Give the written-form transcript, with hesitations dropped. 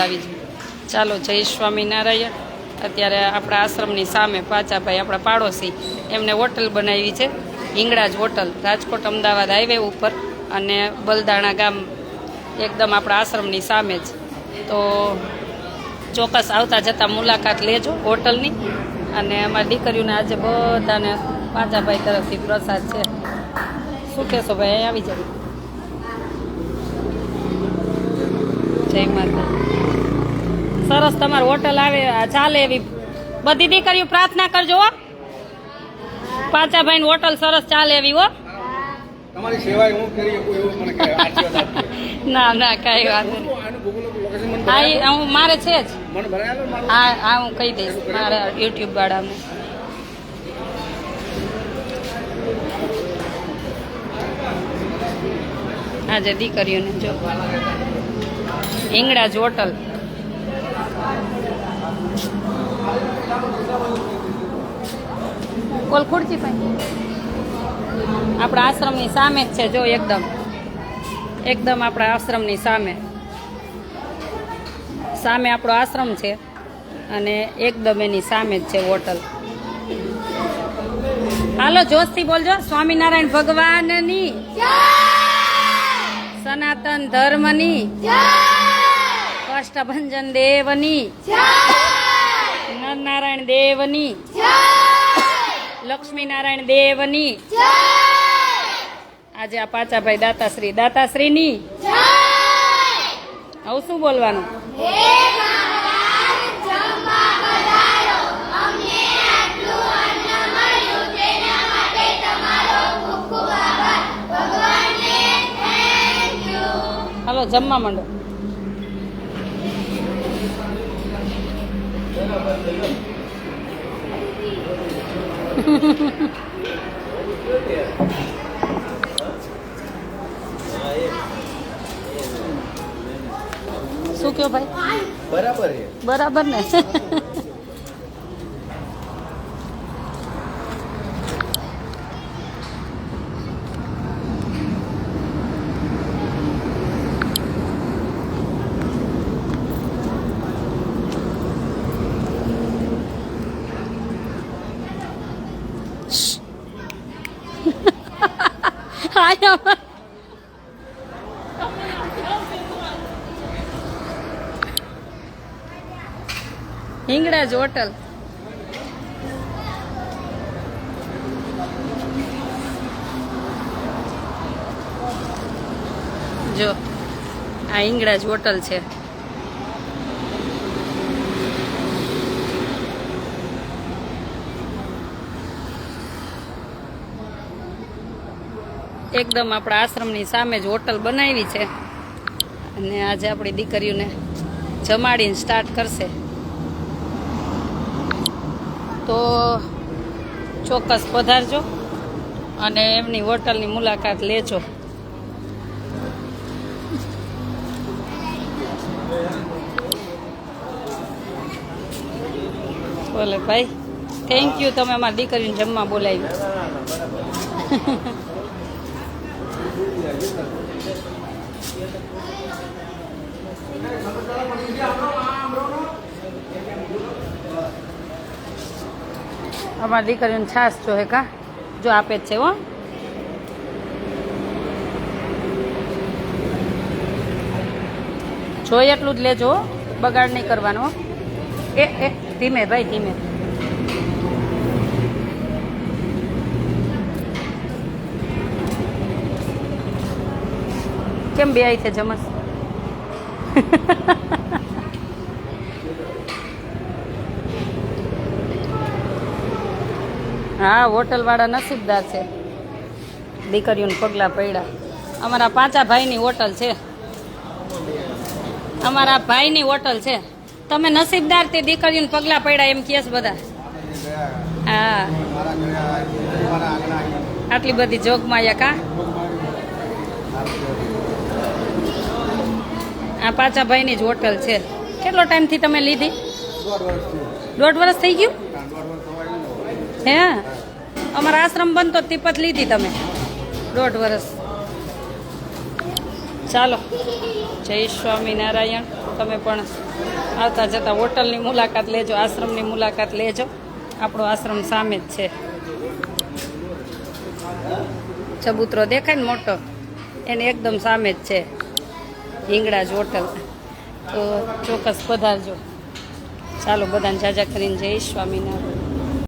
આવી છે. ચાલો, જય સ્વામિનારાયણ. અત્યારે આપણા આશ્રમની સામે પાચાભાઈ આપણા પાડોશી એમને હોટલ બનાવી છે, હિંગળાજ હોટલ, રાજકોટ અમદાવાદ હાઈવે ઉપર અને બલદાણા ગામ એકદમ આપણા આશ્રમની સામે જ. તો ચોક્કસ આવતા જતાં મુલાકાત લેજો હોટલની. અને અમારી દીકરીઓને આજે બધાને પાચાભાઈ તરફથી પ્રસાદ છે. શું કહેશો ભાઈ? અહીં આવી જાય. જય માતા. સરસ તમારી હોટલ આવે ચાલે એવી બધી દીકરીઓ પ્રાર્થના કરજો હો. પાચાભાઈ હોટલ સરસ ચાલે એવી હો. તમારી સેવાય હું કરી શકું એવું મને કે આશીર્વાદ આપજો. ના ના કાંઈ વાંધો નહીં. હા હું મારે છે જ. મને ભરાયેલો મારો. હા હા હું કહી દઈશ મારા યુટ્યુબ વાળાને. આજે દીકરીઓને જો હિંગળાજ હોટલ. કોલ ખુરચી ભાઈ આપણા આશ્રમની સામે જ છે. જો એકદમ એકદમ આપણા આશ્રમની સામે સામે આપણો આશ્રમ છે અને એકદમ એની સામે જ છે હોટલ. હાલો જોશથી બોલજો. સ્વામિનારાયણ ભગવાનની સનાતન ધર્મની કષ્ટભંજન દેવની નરનારાયણ દેવની લક્ષ્મીનારાયણ દેવની. આજે આ પાચાભાઈ દાતાશ્રીની હવે શું બોલવાનું? હાલો જમવા માંડો. શું કયો ભાઈ? બરાબર છે. બરાબર ને. હિંગળાજ હોટલ. જો આ હિંગળાજ હોટલ છે. એકદમ આપણા આશ્રમની સામે જ હોટલ બનાવી છે અને આજે આપણી દીકરીઓને જમાડીને સ્ટાર્ટ કરશે. તો ચોક્કસ પધારજો અને એમની હોટલની મુલાકાત લેજો. બોલે ભાઈ, થેન્ક યુ, તમે અમારી દીકરીને જમવા બોલાવી. અમારી દીકરીઓને છાશ જોહે કા? જો આપે જ છે હો. જોઈએ એટલું જ લેજો, બગાડ નહીં કરવાનો. એ ધીમે ભાઈ ધીમે. કેમ બે આવી છે જમસ? હા હોટલવાળા નસીબદાર છે. દીકરીઓને પગલાં પડ્યા. અમારા પાંચા ભાઈની હોટલ છે. અમારા ભાઈની હોટલ છે. તમે નસીબદાર તે દીકરીઓને પગલાં પડ્યા એમ કહે બધા. હા આટલી બધી જોગમાયા કા? આ પાંચા ભાઈની જ હોટલ છે. કેટલો ટાઈમથી તમે લીધી? 1.5 વર્ષ થઈ ગયું? હે અમારા આશ્રમ બનતો તિપત લીધી તમે 1.5 વર્ષ. ચાલો, જય સ્વામિનારાયણ. તમે પણ આવતા જતા હોટલની મુલાકાત લેજો, આશ્રમની મુલાકાત લેજો. આપણો આશ્રમ સામે જ છે. ચબૂતરો દેખાય ને મોટો, એની એકદમ સામે જ છે હિંગળાજ હોટલ. તો ચોક્કસ પધારજો. ચાલો બધાને જાજા કરીને જય સ્વામિનારાયણ.